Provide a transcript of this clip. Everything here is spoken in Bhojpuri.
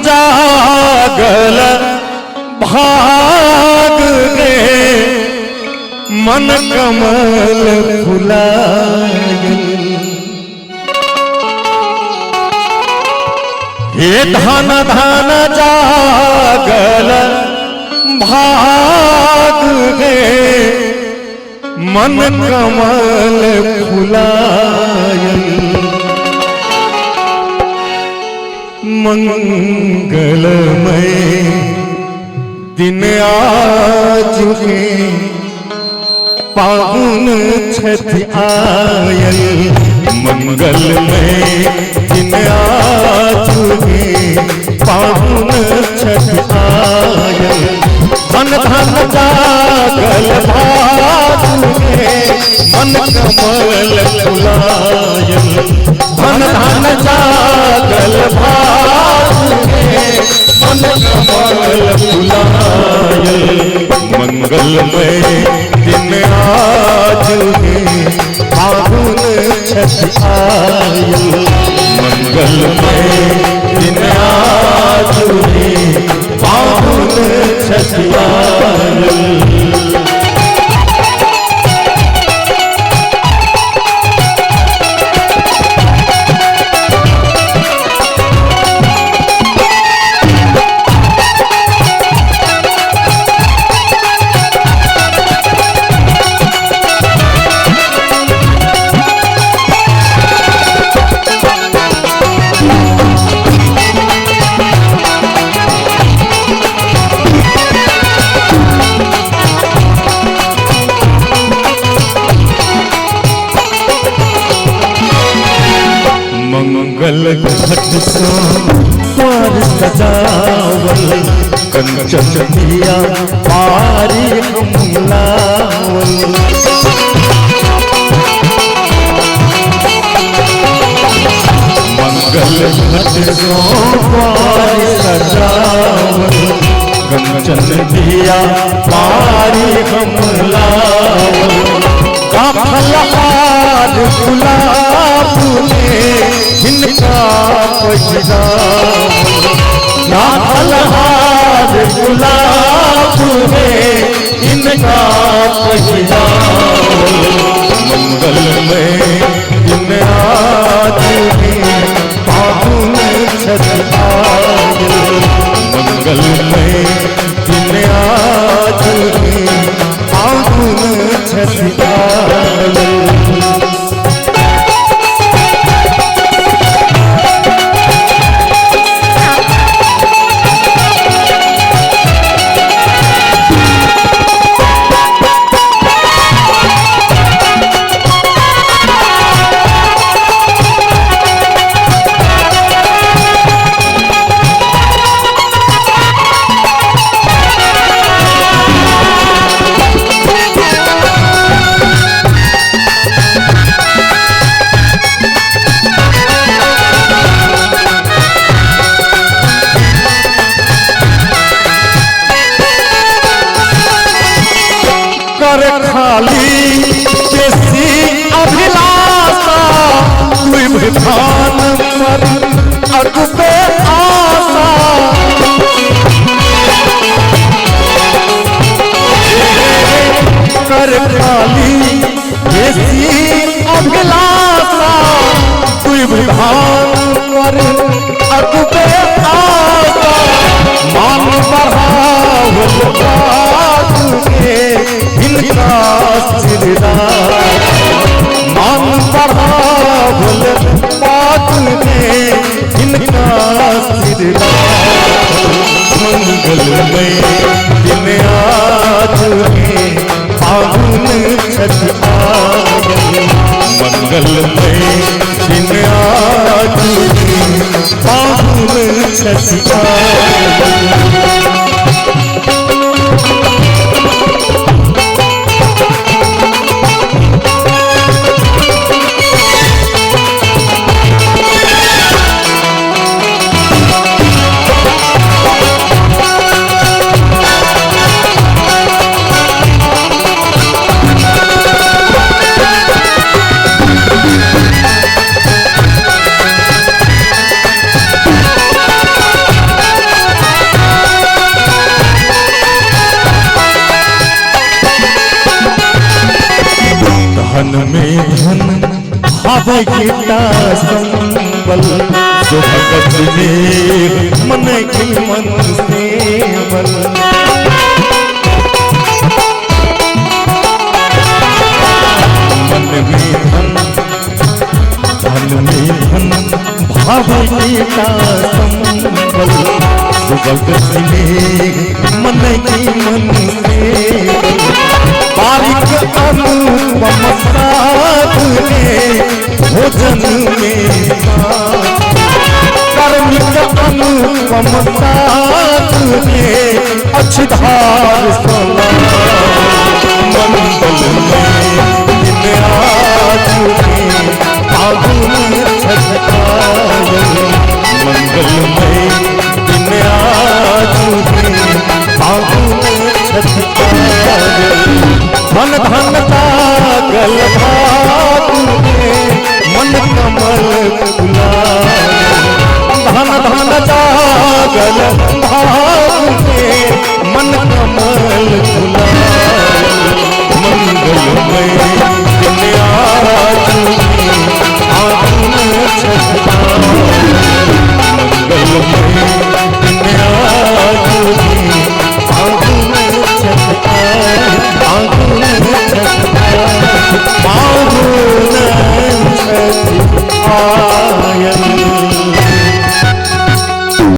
जागल भाग गए मन कमल फुलायल। हे धन धन जागल भाग गए मन कमल फुलायल। मंगलमय दिन आज के पाहुन छठि आयल। मंगलमय दिन आज के पाहुन छठि आयल। धन धन जागल भाग के मन कमल फुलायल। धन धन जागल भाग के मन कमल फुलायल। मंगलमय दिन आज के फागुन छठि आयल। मंगलमय दिन आज के फागुन छठि आयल। मंगल घट सो द्वार सजावल। कंचन दिया पारी हम लावल। मंगल घट सो द्वार सजावल। कंचन दिया पारी हम लावल। काफल हार गुलाब इनका पहिरावल। काफल हार गुलाब इनका पहिरावल। मंगलमय दिन आज के फागुन छठि आयल। मंगलमय दिन आज के फागुन छठि आयल। कर खाली बेसी अभिलाषा कोई विधान पर अटूटे आशा। कर खाली बेसी अभिलाषा कोई विधान पर अटूटे आशा। मान बढ़ावल बात के इनका सिरदार। मान बढ़ावल बात के इनका सिरदार। मंगलमय दिन आज के फागुन छठि आयल। मंगलमय दिन आज के फागुन छठि आयल। गीता संबल जो भगत ने मन की मन सेवल मन में धन धन में धन भाव गीता संबल जो भगत ने मन की मन सेवल बारिक अनुपम साथ ने भोजन में कर्मिक अनुपम साथ ने अक्षधार सला मंगल में दिन आज में फागुन छठकायल मंगल में दिन आज में फागुन छठकायल धन धन कागल भात में मन कमल फुलाए धन धन कागल भात में मन कमल फुलाए मंगलमय